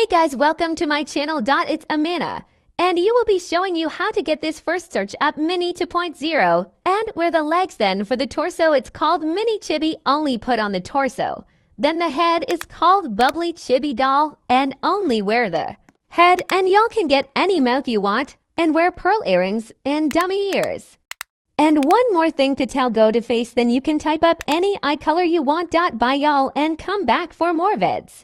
guys, welcome to my channel. It's Amanda, and you will be showing you how to get this first search up mini 2.0. And where the legs, then for the torso, it's called mini chibi, only put on the torso. Then the head is called bubbly chibi doll, and only wear the head, and y'all can get any mouth you want and wear pearl earrings and dummy ears. And one more thing to tell, go to face, then you can type up any eye color you want. Bye y'all, and come back for more vids.